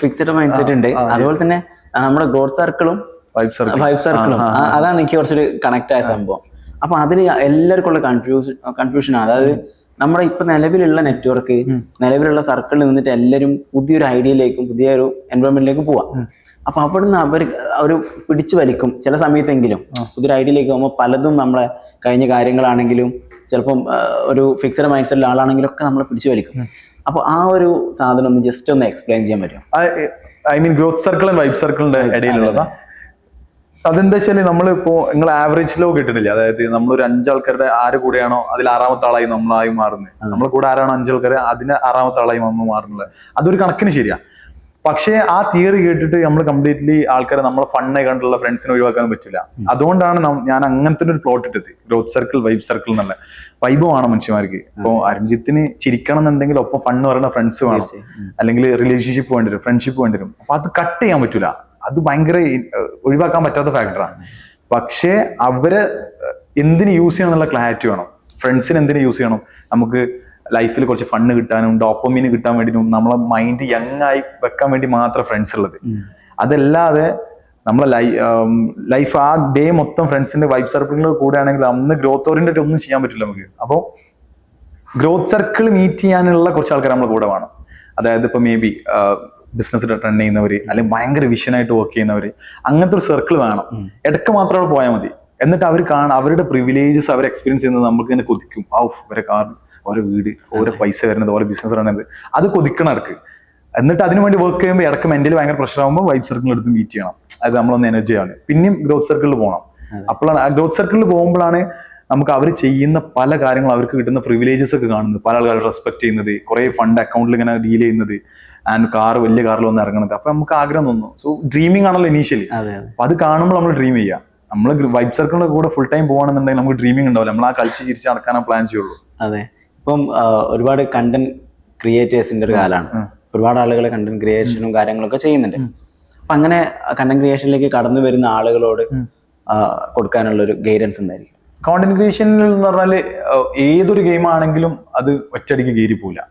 ഫിക്സഡ് മൈൻഡ് സെറ്റ് ഉണ്ട്. അതുപോലെ തന്നെ നമ്മുടെ ഗ്രോത്ത് സർക്കിളും വൈബ് സർക്കിളും, അതാണ് എനിക്ക് കുറച്ചൊരു കണക്ട് ആയ സംഭവം. അപ്പൊ അതിൽ എല്ലാവർക്കും ഉള്ള കൺഫ്യൂഷനാണ്. അതായത് നമ്മുടെ ഇപ്പൊ നിലവിലുള്ള നെറ്റ്വർക്ക്, നിലവിലുള്ള സർക്കിളിൽ നിന്നിട്ട് എല്ലാവരും പുതിയൊരു ഐഡിയയിലേക്കും പുതിയൊരു എൻവയോൺമെന്റിലേക്കും പോവാം. അപ്പൊ അവിടുന്ന് അവർ പിടിച്ചു വലിക്കും ചില സമയത്തെങ്കിലും. പുതിയൊരു ഐഡിയയിലേക്ക് പോകുമ്പോൾ പലതും നമ്മളെ കഴിഞ്ഞ കാര്യങ്ങളാണെങ്കിലും ചിലപ്പം ഒരു ഫിക്സഡ് മൈൻഡ് സെറ്റിലുള്ള ആളാണെങ്കിലും ഒക്കെ നമ്മളെ പിടിച്ചു വലിക്കും. അപ്പൊ ആ ഒരു സാധനം ഒന്ന് ജസ്റ്റ് ഒന്ന് എക്സ്പ്ലെയിൻ ചെയ്യാൻ പറ്റും? ഗ്രോത്ത് സർക്കിൾ ആൻഡ് വൈബ് സർക്കിളിന്റെ ഇടയിലുള്ളതാ. അതെന്താ വെച്ചാൽ നമ്മളിപ്പോ നിങ്ങൾ ആവറേജ് ലോ കിട്ടുന്നില്ല. അതായത് നമ്മളൊരു 5 ആൾക്കാരുടെ ആര് കൂടെയാണോ അതിൽ 6ാമത്തെ ആളായി നമ്മളായി മാറുന്നത്. നമ്മളെ കൂടെ ആരാണോ 5 ആൾക്കാർ അതിന് 6ാമത്തെ ആളായി നമ്മൾ മാറുന്നത്. അതൊരു കണക്കിന് ശരിയാ. പക്ഷേ ആ തിയറി കേട്ടിട്ട് നമ്മൾ കംപ്ലീറ്റ്ലി ആൾക്കാരെ നമ്മളെ ഫണ്ണായി കണ്ടുള്ള ഫ്രണ്ട്സിനെ ഒഴിവാക്കാൻ പറ്റില്ല. അതുകൊണ്ടാണ് ഞാൻ അങ്ങനത്തെ ഒരു പ്ലോട്ട് ഇട്ടത്, ഗ്രോത്ത് സർക്കിൾ വൈബ് സർക്കിൾ എന്നുള്ള. വൈബ് വേണം മനുഷ്യന്മാർക്ക്. ഇപ്പോൾ അരഞ്ജിത്തിന് ചിരിക്കണം എന്നുണ്ടെങ്കിൽ ഒപ്പം ഫണ്ണ് പറയുന്ന ഫ്രണ്ട്സ് വേണം, അല്ലെങ്കിൽ റിലേഷൻഷിപ്പ് വേണ്ടി വരും, ഫ്രണ്ട്ഷിപ്പ് വേണ്ടി വരും. അപ്പൊ അത് കട്ട് ചെയ്യാൻ പറ്റൂല. അത് ഭയങ്കര ഒഴിവാക്കാൻ പറ്റാത്ത ഫാക്ടറാണ്. പക്ഷേ അവരെ എന്തിന് യൂസ് ചെയ്യണം എന്നുള്ള ക്ലാരിറ്റി വേണം. ഫ്രണ്ട്സിന് എന്തിന് യൂസ് ചെയ്യണം? നമുക്ക് ലൈഫിൽ കുറച്ച് ഫണ്ണ് കിട്ടാനും ഡോപ്പമീന് കിട്ടാൻ വേണ്ടിയിട്ടും നമ്മളെ മൈൻഡ് യങ് ആയി വെക്കാൻ വേണ്ടി മാത്രം ഫ്രണ്ട്സ് ഉള്ളത്. അതല്ലാതെ നമ്മളെ ലൈഫ് ആ ഡേ മൊത്തം ഫ്രണ്ട്സിന്റെ വൈബ് സർക്കിളിൽ കൂടെ ആണെങ്കിൽ അന്ന് ഗ്രോത്ത് ഓറിയന്റഡ് ഒന്നും ചെയ്യാൻ പറ്റില്ല നമുക്ക്. അപ്പോൾ ഗ്രോത്ത് സർക്കിൾ മീറ്റ് ചെയ്യാനുള്ള കുറച്ച് ആൾക്കാർ നമ്മളെ കൂടെ വേണം. അതായത് ഇപ്പൊ മേ ബി ബിസിനസ് റൺ ചെയ്യുന്നവര്, അല്ലെങ്കിൽ ഭയങ്കര വിഷനായിട്ട് വർക്ക് ചെയ്യുന്നവര്, അങ്ങനത്തെ ഒരു സർക്കിൾ വേണം. ഇടയ്ക്ക് മാത്രം അവിടെ പോയാൽ മതി. എന്നിട്ട് അവർ അവരുടെ പ്രിവിലേജസ് അവർ എക്സ്പീരിയൻസ് ചെയ്യുന്നത് നമുക്ക് തന്നെ കൊതിക്കും. ഓരോ കാർ, ഓരോ വീട്, ഓരോ പൈസ വരുന്നത്, ഓരോ ബിസിനസ് റൺ ചെയ്യുന്നത്, അത് കൊതിക്കണം അവർക്ക്. എന്നിട്ട് അതിന് വേണ്ടി വർക്ക് ചെയ്യുമ്പോൾ ഇടയ്ക്ക് മെന്റലി ഭയങ്കര പ്രഷർ ആകുമ്പോൾ വൈബ് സർക്കിൾ എടുത്ത് മീറ്റ് ചെയ്യണം. അത് നമ്മളൊന്ന് എനർജി ആണ്. പിന്നെയും ഗ്രോത്ത് സർക്കിളിൽ പോകണം. അപ്പോഴാണ് ആ ഗ്രോത്ത് സർക്കിളിൽ പോകുമ്പോഴാണ് നമുക്ക് അവർ ചെയ്യുന്ന പല കാര്യങ്ങളും, അവർക്ക് കിട്ടുന്ന പ്രിവിലേജസ് ഒക്കെ കാണുന്നത്, പല ആൾക്കാർ റെസ്പെക്ട് ചെയ്യുന്നത്, കുറെ ഫണ്ട് അക്കൗണ്ടിൽ ഇങ്ങനെ ഡീൽ ചെയ്യുന്നത്, ആൻഡ് വലിയ കാറിൽ വന്ന് ഇറങ്ങുന്നത്. അപ്പൊ നമുക്ക് ആഗ്രഹം തോന്നുന്നു. സോ ഡ്രീമിംഗ് ആണല്ലോ ഇനീഷ്യലി. അപ്പൊ അത് കാണുമ്പോൾ നമ്മൾ ഡ്രീം ചെയ്യാം. നമ്മൾ വൈബ് സർക്കിളിന്റെ കൂടെ ഫുൾ ടൈം പോകണമെന്നുണ്ടെങ്കിൽ നമുക്ക് ഡ്രീമിംഗ് ഉണ്ടാവില്ല, നമ്മൾ ആ കളിച്ച് ചിരിച്ച് നടക്കാനാ പ്ലാൻ ചെയ്യുള്ളൂ. അതെ, ഇപ്പം ഒരുപാട് കണ്ടന്റ് ക്രിയേറ്റേഴ്സിന്റെ ഒരു കാലമാണ്. ഒരുപാട് ആളുകൾ കണ്ടന്റ് ക്രിയേഷനും കാര്യങ്ങളൊക്കെ ചെയ്യുന്നുണ്ട്. അപ്പൊ അങ്ങനെ കണ്ടന്റ് ക്രിയേഷനിലേക്ക് കടന്നു വരുന്ന ആളുകളോട് കൊടുക്കാനുള്ള ഒരു ഗൈഡൻസ് എന്തായിരിക്കും? കോണ്ടന്റ് ക്രിയേഷനിൽ എന്ന് പറഞ്ഞാല് ഏതൊരു ഗെയിം ആണെങ്കിലും അത് ഒറ്റയടിക്ക് കയറി പോവില്ല,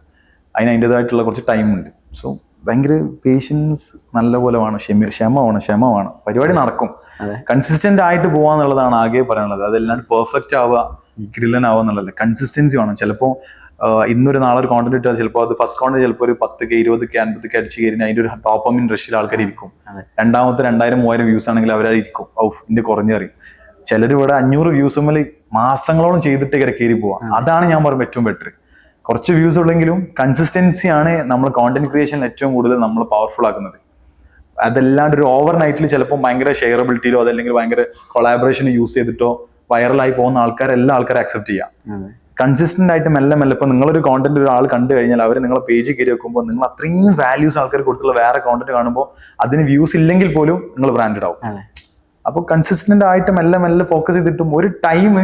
അതിന് അതിൻ്റെതായിട്ടുള്ള കുറച്ച് ടൈം ഉണ്ട്. സോ ഭയങ്കര പേഷ്യൻസ് നല്ലപോലെ വേണം, ക്ഷമ വേണം, പരിപാടി നടക്കും. കൺസിസ്റ്റന്റ് ആയിട്ട് പോവാന്നുള്ളതാണ് ആകെ പറയാനുള്ളത്. അതെല്ലാം പെർഫെക്റ്റ് ആവുക, കിടിലൻ ആവുക എന്നുള്ളത് കൺസിസ്റ്റൻസി വേണം. ചിലപ്പോൾ ഇന്നൊരു നാളെ ഒരു കോണ്ടന്റ് ഇട്ടാൽ ചിലപ്പോൾ അത് ഫസ്റ്റ് കോണ്ടന്റ് ചിലപ്പോൾ ഒരു 10K 20K 50K അടിച്ച് കയറി അതിന്റെ ഒരു ടോപ്പ് റഷിൽ ആൾക്കാർ ഇരിക്കും. രണ്ടാമത്തെ 2000-3000 വ്യൂസ് ആണെങ്കിൽ അവരത് ഇരിക്കും, ഇതിന്റെ കുറഞ്ഞറിയും. ചിലർ ഇവിടെ 500 വ്യൂസുമ്മിൽ മാസങ്ങളോളം ചെയ്തിട്ട് കയറി പോവാം. അതാണ് ഞാൻ പറയുമ്പോൾ ഏറ്റവും ബെറ്റർ. കുറച്ച് വ്യൂസ് ഉള്ളെങ്കിലും കൺസിസ്റ്റൻസി ആണ് നമ്മൾ കോണ്ടന്റ് ക്രിയേഷനിൽ ഏറ്റവും കൂടുതൽ നമ്മൾ പവർഫുൾ ആക്കുന്നത്. അതല്ലാണ്ട് ഒരു ഓവർ നൈറ്റിൽ ചിലപ്പോൾ ഭയങ്കര ഷെയറബിലിറ്റിയിലോ അതല്ലെങ്കിൽ ഭയങ്കര കൊളാബറേഷൻ യൂസ് ചെയ്തിട്ടോ വൈറലായി പോകുന്ന എല്ലാ ആൾക്കാരും അക്സെപ്റ്റ് ചെയ്യാം. കൺസിസ്റ്റന്റ് ആയിട്ട് മെല്ലെ ഇപ്പൊ നിങ്ങളൊരു കോണ്ടന്റ് ഒരാൾ കണ്ടു കഴിഞ്ഞാൽ അവർ നിങ്ങളെ പേജ് കയറി വെക്കുമ്പോൾ നിങ്ങൾ അത്രയും വാല്യൂസ് ആൾക്കാർ കൊടുത്തുള്ള വേറെ കോണ്ടന്റ് കാണുമ്പോൾ അതിന് വ്യൂസ് ഇല്ലെങ്കിൽ പോലും നിങ്ങൾ ബ്രാൻഡഡ് ആവും. അപ്പോൾ കൺസിസ്റ്റന്റ് ആയിട്ട് മെല്ലെ ഫോക്കസ് ചെയ്തിട്ടും ഒരു ടൈം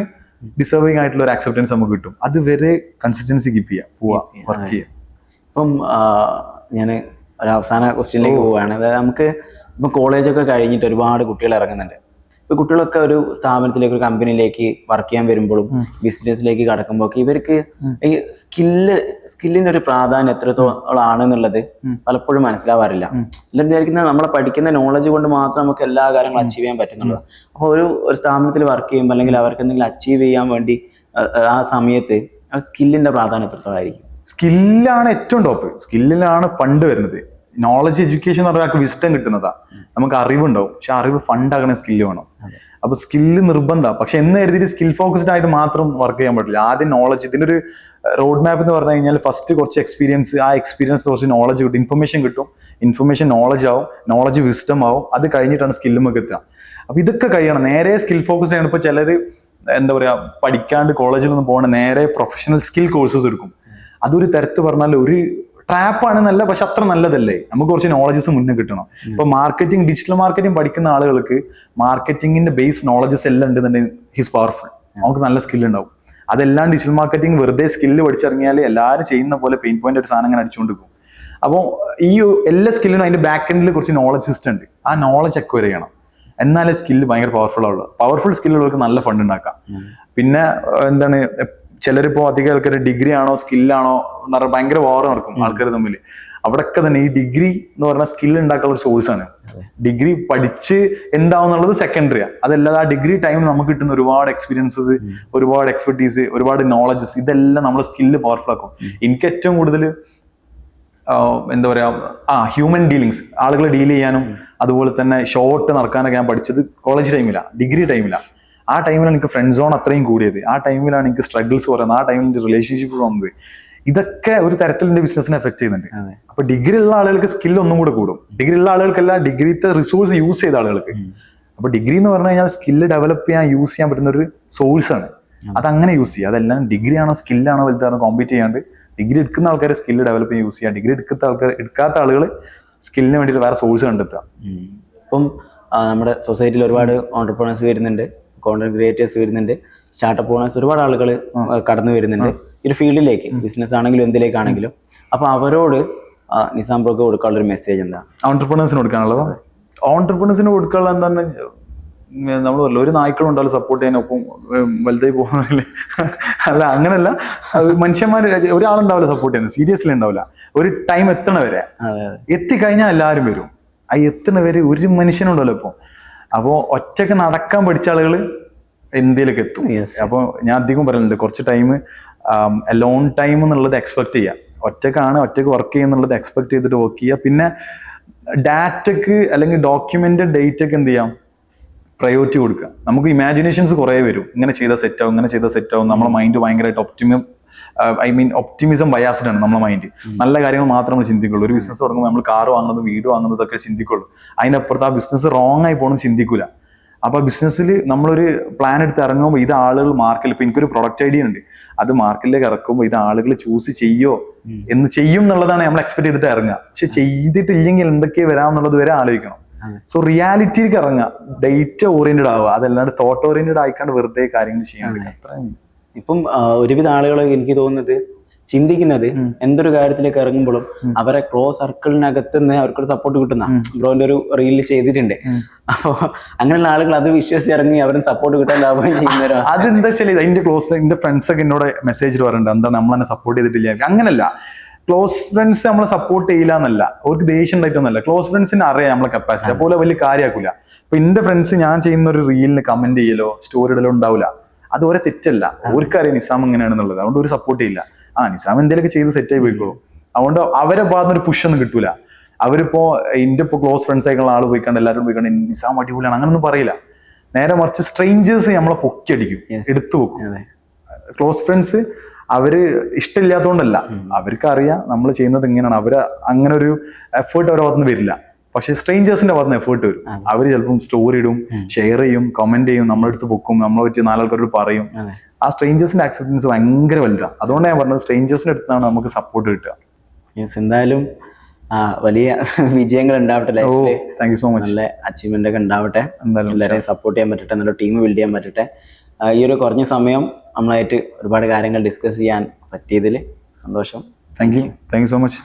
ഡിസേർവിംഗ് ആയിട്ടുള്ള ഒരു അക്സെപ്റ്റൻസ് നമുക്ക് കിട്ടും. അതുവരെ കൺസിസ്റ്റൻസി കീപ്പ് ചെയ്യാം, വർക്ക് ചെയ്യാം. ഇപ്പം ഞാൻ ഒരു അവസാന ക്വസ്റ്റ്യനിലേക്ക് പോവുകയാണ്. അതായത് നമുക്ക് ഇപ്പൊ കോളേജൊക്കെ കഴിഞ്ഞിട്ട് ഒരുപാട് കുട്ടികൾ ഇറങ്ങുന്നുണ്ട്. ഇപ്പൊ കുട്ടികളൊക്കെ ഒരു സ്ഥാപനത്തിലേക്ക്, ഒരു കമ്പനിയിലേക്ക് വർക്ക് ചെയ്യാൻ വരുമ്പോഴും ബിസിനസ്സിലേക്ക് കടക്കുമ്പോൾ ഇവർക്ക് ഈ സ്കില്ലിന്റെ ഒരു പ്രാധാന്യം എത്രത്തോളം ആണെന്നുള്ളത് പലപ്പോഴും മനസ്സിലാവാറില്ല. എല്ലാവരും വിചാരിക്കുന്നത് നമ്മളെ പഠിക്കുന്ന നോളജ് കൊണ്ട് മാത്രം നമുക്ക് എല്ലാ കാര്യങ്ങളും അച്ചീവ് ചെയ്യാൻ പറ്റുന്നുള്ളത്. അപ്പോൾ ഒരു സ്ഥാപനത്തിൽ വർക്ക് ചെയ്യുമ്പോൾ അല്ലെങ്കിൽ അവർക്ക് എന്തെങ്കിലും അച്ചീവ് ചെയ്യാൻ വേണ്ടി ആ സമയത്ത് സ്കില്ലിന്റെ പ്രാധാന്യം എത്രത്തോളം ആയിരിക്കും? സ്കില്ലാണ് ഏറ്റവും ടോപ്പ്. സ്കില്ലിലാണ് ഫണ്ട് വരുന്നത്. നോളജ് എഡ്യൂക്കേഷൻ എന്ന് പറഞ്ഞാൽ വിസ്റ്റം കിട്ടുന്നതാ, നമുക്ക് അറിവുണ്ടാവും. പക്ഷെ അറിവ് ഫണ്ടാകണ സ്കില്ല് വേണം. അപ്പൊ സ്കില്ല് നിർബന്ധമാണ്. പക്ഷെ എന്ന് കരുതിയിട്ട് സ്കിൽ ഫോക്കസ്ഡ് ആയിട്ട് മാത്രം വർക്ക് ചെയ്യാൻ പറ്റില്ല. ആദ്യം നോളജ്, ഇതിന്റെ ഒരു റോഡ് മാപ്പ് എന്ന് പറഞ്ഞു കഴിഞ്ഞാൽ ഫസ്റ്റ് കുറച്ച് എക്സ്പീരിയൻസ്, ആ എക്സ്പീരിയൻസ് കുറച്ച് നോളജ് കിട്ടും, ഇൻഫർമേഷൻ നോളജ് ആവും, നോളജ് വിസ്റ്റം ആവും. അത് കഴിഞ്ഞിട്ടാണ് സ്കില്ലുമൊക്കെ എത്തുക. അപ്പൊ ഇതൊക്കെ കഴിയണം. നേരെ സ്കിൽ ഫോക്കസ്ഡ് ആണ്. ഇപ്പൊ ചിലര് എന്താ പറയാ പഠിക്കാണ്ട് കോളേജിലൊന്നും പോകണ നേരെ പ്രൊഫഷണൽ സ്കിൽ കോഴ്സസ് എടുക്കും. അതൊരു തരത്ത് പറഞ്ഞാൽ ഒരു ട്രാപ്പാണ് നല്ല, പക്ഷെ അത്ര നല്ലതല്ലേ. നമുക്ക് കുറച്ച് നോളജസ് മുന്നേ കിട്ടണം. ഇപ്പൊ മാർക്കറ്റിംഗ്, ഡിജിറ്റൽ മാർക്കറ്റിംഗ് പഠിക്കുന്ന ആളുകൾക്ക് മാർക്കറ്റിംഗിന്റെ ബേസ് നോളജസ് എല്ലാം ഉണ്ടെന്നുണ്ടെങ്കിൽ ഹിസ് പവർഫുൾ. നമുക്ക് നല്ല സ്കിൽ ഉണ്ടാവും. അതെല്ലാം ഡിജിറ്റൽ മാർക്കറ്റിംഗ് വെറുതെ സ്കില്ല് പഠിച്ചിറങ്ങിയാൽ എല്ലാവരും ചെയ്യുന്ന പോലെ പെയിൻ പോയിന്റ് ഒരു സാധനം അങ്ങനെ അടിച്ചുകൊണ്ടിരിക്കും. അപ്പോൾ ഈ എല്ലാ സ്കില്ലിനും അതിന്റെ ബാക്ക് എൻഡിൽ കുറച്ച് നോളജ് സിസ്റ്റം ഉണ്ട്. ആ നോളജ് അക്വയർ ചെയ്യണം, എന്നാലേ സ്കില്ല് ഭയങ്കര പവർഫുൾ ആവുള്ളൂ. പവർഫുൾ സ്കില്ലുള്ളവർക്ക് നല്ല ഫണ്ട് ഉണ്ടാക്കാം. പിന്നെ എന്താണ്, ചിലരിപ്പോ അധികം ആൾക്കാർ ഡിഗ്രി ആണോ സ്കില്ലാണോ എന്ന് പറഞ്ഞാൽ ഭയങ്കര വാർ നടക്കും ആൾക്കാർ തമ്മിൽ. അവിടെയൊക്കെ തന്നെ ഈ ഡിഗ്രി എന്ന് പറഞ്ഞാൽ സ്കിൽ ഉണ്ടാക്കാനുള്ള ഒരു സോഴ്സ് ആണ്. ഡിഗ്രി പഠിച്ച് എന്താവുന്നുള്ളത് സെക്കൻഡറിയാണ്. അതല്ലാതെ ആ ഡിഗ്രി ടൈം നമുക്ക് കിട്ടുന്ന ഒരുപാട് എക്സ്പീരിയൻസസ്, ഒരുപാട് എക്സ്പെർട്ടീസ്, ഒരുപാട് നോളജസ്, ഇതെല്ലാം നമ്മളെ സ്കില്ല് പവർഫുൾ ആക്കും. എനിക്ക് ഏറ്റവും കൂടുതൽ എന്താ പറയാ ഹ്യൂമൻ ഡീലിങ്സ്, ആളുകളെ ഡീൽ ചെയ്യാനും അതുപോലെ തന്നെ ഷോർട്ട് നടക്കാനൊക്കെ ഞാൻ പഠിച്ചത് കോളേജ് ടൈമിലാണ്, ഡിഗ്രി ടൈമിലാണ്. ആ ടൈമിലാണ് എനിക്ക് ഫ്രണ്ട് സോൺ അത്രയും കൂടിയത്. ആ ടൈമിലാണ് എനിക്ക് സ്ട്രഗിൾസ് പറയുന്നത്. ആ ടൈമിൽ എൻ്റെ റിലേഷൻഷിപ്പ് വന്നത്. ഇതൊക്കെ ഒരു തരത്തിൽ എൻ്റെ ബിസിനസിനെ എഫക്ട് ചെയ്യുന്നുണ്ട്. അപ്പൊ ഡിഗ്രി ഉള്ള ആളുകൾക്ക് സ്കിൽ ഒന്നും കൂടെ കൂടും. ഡിഗ്രി ഉള്ള ആളുകൾക്കല്ല, ഡിഗ്രിത്തെ റിസോഴ്സ് യൂസ് ചെയ്ത ആളുകൾക്ക്. അപ്പൊ ഡിഗ്രി എന്ന് പറഞ്ഞു കഴിഞ്ഞാൽ സ്കില്ല് ഡെവലപ്പ് ചെയ്യാൻ യൂസ് ചെയ്യാൻ പറ്റുന്ന ഒരു സോഴ്സ് ആണ്. അതങ്ങനെ യൂസ് ചെയ്യുക. അതെല്ലാം ഡിഗ്രി ആണോ സ്കില്ലാണോ വലുതാണോ കോമ്പീറ്റ് ചെയ്യാണ്ട് ഡിഗ്രി എടുക്കുന്ന ആൾക്കാർ സ്കില്ല് ഡെവലപ്പ് ചെയ്യാൻ യൂസ് ചെയ്യുക. ഡിഗ്രി എടുക്കാത്ത ആളുകൾ സ്കില്ലിന് വേണ്ടിയിട്ട് വേറെ സോഴ്സ് കണ്ടെത്തുക. ഇപ്പം നമ്മുടെ സൊസൈറ്റിയിൽ ഒരുപാട് ഓണ്ടർപ്രണേഴ്സ് വരുന്നുണ്ട്, കോണ്ടന്റ് ക്രിയേറ്റേഴ്സ് വരുന്നുണ്ട്, സ്റ്റാർട്ടപ്പ് ഓണേഴ്സ്, ഒരുപാട് ആളുകൾ കടന്നു വരുന്നുണ്ട് ഈ ഒരു ഫീൽഡിലേക്ക്, ബിസിനസ് ആണെങ്കിലും എന്തിലേക്കാണെങ്കിലും. അപ്പൊ അവരോട് നിസാം ബ്രോക്ക് കൊടുക്കാനുള്ള ഒരു മെസ്സേജ് എന്താ? ഓണ്ടർപ്രണേഴ്സിന് കൊടുക്കാനുള്ളത്, ഓണ്ടർപ്രണേഴ്സിന് കൊടുക്കാനുള്ള എന്താണ്, നമ്മൾ പറയില്ല ഒരു നായ്ക്കളും ഉണ്ടാവില്ല സപ്പോർട്ട് ചെയ്യാൻ, ഒപ്പം വലുതായി പോകുന്നില്ലേ. അല്ല, അങ്ങനല്ല. മനുഷ്യന്മാർ ഒരാളുണ്ടാവില്ല സപ്പോർട്ട് ചെയ്യാൻ, സീരിയസ്ലി ഉണ്ടാവില്ല. ഒരു ടൈം എത്തണ വരെ, എത്തിക്കഴിഞ്ഞാൽ എല്ലാവരും വരും. ആ എത്തണ വരെ ഒരു മനുഷ്യനുണ്ടല്ലോ ഇപ്പൊ. അപ്പോൾ ഒറ്റക്ക് നടക്കാൻ പഠിച്ച ആളുകൾ ഇന്ത്യയിലേക്ക് എത്തും. അപ്പോൾ ഞാൻ അധികം പറയലുണ്ട്, കുറച്ച് ടൈം ലോൺ ടൈം എന്നുള്ളത് എക്സ്പെക്ട് ചെയ്യുക. ഒറ്റക്ക് വർക്ക് ചെയ്യുന്നുള്ളത് എക്സ്പെക്ട് ചെയ്തിട്ട് വർക്ക് ചെയ്യുക. പിന്നെ ഡാറ്റക്ക് അല്ലെങ്കിൽ ഡോക്യുമെന്റ് ഡേറ്റക്ക് എന്ത് ചെയ്യാം, പ്രയോറിറ്റി കൊടുക്കുക. നമുക്ക് ഇമാജിനേഷൻസ് കുറേ വരും, ഇങ്ങനെ ചെയ്താൽ സെറ്റാവും, ഇങ്ങനെ ചെയ്താൽ സെറ്റാവും. നമ്മളെ മൈൻഡ് ഭയങ്കരമായിട്ട് ഒപ്റ്റിമിസം ബയാസ്ഡ് ആണ്. നമ്മളെ മൈൻഡ് നല്ല കാര്യങ്ങൾ മാത്രം നമ്മൾ ചിന്തിക്കുള്ളൂ. ഒരു ബിസിനസ് തുടങ്ങുമ്പോൾ നമ്മൾ കാർ വാങ്ങുന്നത്, വീട് വാങ്ങുന്നതൊക്കെ ചിന്തിക്കുള്ളൂ. അതിനപ്പുറത്ത് ആ ബിസിനസ് റോങ് ആയി പോകണമെന്ന് ചിന്തിക്കൂല. അപ്പൊ ബിസിനസ്സിൽ നമ്മളൊരു പ്ലാൻ എടുത്ത് ഇറങ്ങുമ്പോൾ ഇത് ആളുകൾ മാർക്കറ്റിൽ, ഇപ്പൊ എനിക്കൊരു പ്രൊഡക്റ്റ് ഐഡിയ ഉണ്ട്, അത് മാർക്കറ്റിലേക്ക് ഇറക്കുമ്പോൾ ഇത് ആളുകൾ ചൂസ് ചെയ്യും എന്നുള്ളതാണ് നമ്മൾ എക്സ്പെക്ട് ചെയ്തിട്ട് ഇറങ്ങുക. പക്ഷെ ചെയ്തിട്ടില്ലെങ്കിൽ എന്തൊക്കെ വരാമെന്നുള്ളത് വരെ ആലോചിക്കണം. സോ റിയാലിറ്റിയിലേക്ക് ഇറങ്ങുക, ഡേറ്റ ഓറിയന്റഡ് ആവുക, അതല്ലാണ്ട് തോട്ട് ഓറിയന്റഡ് ആയിക്കാണ്ട് വെറുതെ കാര്യങ്ങൾ ചെയ്യാൻ പറ്റില്ല. ഇപ്പം ഒരുവിധ ആളുകൾ എനിക്ക് തോന്നുന്നത് ചിന്തിക്കുന്നത് എന്തൊരു കാര്യത്തിലേക്ക് ഇറങ്ങുമ്പോഴും അവരെ ക്ലോസ് സർക്കിളിനകത്ത് നിന്ന് അവർക്കൊരു സപ്പോർട്ട് കിട്ടുന്ന ബ്രോന്റെ ഒരു റീലിൽ ചെയ്തിട്ടുണ്ട്. അപ്പൊ അങ്ങനെയുള്ള ആളുകൾ അത് വിശ്വസിച്ച് ഇറങ്ങി അവരും സപ്പോർട്ട് കിട്ടാൻ ലാഭം ചെയ്യുന്നവരോ. അതെന്താ വെച്ചാൽ എന്റെ ഫ്രണ്ട്സ് ഒക്കെ എന്നോട് മെസ്സേജിൽ പറയുന്നുണ്ട്, എന്താ നമ്മളെന്നെ സപ്പോർട്ട് ചെയ്തിട്ടില്ല. അങ്ങനല്ല, ക്ലോസ് ഫ്രണ്ട്സ് നമ്മളെ സപ്പോർട്ട് ചെയ്യില്ല എന്നല്ല, അവർക്ക് ദേഷ്യം ഉണ്ടായിട്ടൊന്നല്ല. ക്ലോസ് ഫ്രണ്ട്സിന് അറിയാം നമ്മളെ കപ്പാസിറ്റി, അതുപോലെ വലിയ കാര്യമാക്കൂല. ഇപ്പൊ എന്റെ ഫ്രണ്ട്സ് ഞാൻ ചെയ്യുന്ന ഒരു റീലിന് കമന്റ് ചെയ്യലോ സ്റ്റോറി ഇടലോ ഉണ്ടാവില്ല, അത് ഓരോ തെറ്റല്ല. അവർക്കറിയാം നിസാം എങ്ങനെയാണെന്നുള്ളത്, അതുകൊണ്ട് ഒരു സപ്പോർട്ട് ചെയ്യില്ല. നിസാം എന്തെങ്കിലുമൊക്കെ ചെയ്ത് സെറ്റ് ആയി പോയിക്കോളൂ. അതുകൊണ്ട് അവരെ ഭാഗത്തുനിന്ന് ഒരു പുഷ് ഒന്നും കിട്ടൂല. അവരിപ്പോ എന്റെ ഇപ്പൊ ക്ലോസ് ഫ്രണ്ട്സ് ആയിട്ടുള്ള ആൾ പോയിക്കാണ്ട് എല്ലാവരും പോയിക്കാണ്ട് നിസാം അടിപൊളിയാണ് അങ്ങനൊന്നും പറയില്ല. നേരെ മറിച്ച് സ്ട്രേഞ്ചേഴ്സ് നമ്മളെ പൊക്കി അടിക്കും, എടുത്തു വെക്കും. ക്ലോസ് ഫ്രണ്ട്സ് അവര് ഇഷ്ടമില്ലാത്തതുകൊണ്ടല്ല, അവർക്ക് അറിയാം നമ്മൾ ചെയ്യുന്നത് ഇങ്ങനെയാണ്. അവര് അങ്ങനെ ഒരു എഫേർട്ട് അവരുടെ ഭാഗത്തുനിന്ന് വരില്ല. പക്ഷെ സ്ട്രേഞ്ചേഴ്സിന്റെ ഭാഗത്തുനിന്ന് എഫേർട്ട് വരും. അവര് ചിലപ്പം സ്റ്റോറി ഇടും, ഷെയർ ചെയ്യും, കമന്റ് ചെയ്യും, നമ്മളെടുത്ത് പൊക്കും, നമ്മളെ പറ്റി നാലാൾക്കാരോട് പറയും. ആ സ്ട്രേഞ്ചേഴ്സിന്റെ ആക്സെപ്റ്റൻസ് ഭയങ്കര വലുതാണ്. അതുകൊണ്ട് ഞാൻ പറഞ്ഞത് സ്ട്രേഞ്ചേഴ്സിന്റെ അടുത്താണ് നമുക്ക് സപ്പോർട്ട് കിട്ടുക. എന്തായാലും വലിയ വിജയങ്ങൾ ഉണ്ടാവട്ടെ ലൈഫില്. Thank you so much. നല്ല അച്ചീവ്മെന്റ് ഒക്കെ ഉണ്ടാവട്ടെ, എല്ലാവരെയും സപ്പോർട്ട് ചെയ്യാൻ പറ്റട്ടെ, നല്ല ടീം ബിൽഡ് ചെയ്യാൻ പറ്റട്ടെ. ഈ ഒരു കുറഞ്ഞ സമയം നമ്മളായിട്ട് ഒരുപാട് കാര്യങ്ങൾ ഡിസ്കസ് ചെയ്യാൻ പറ്റിയതിൽ സന്തോഷം. Thank you so much.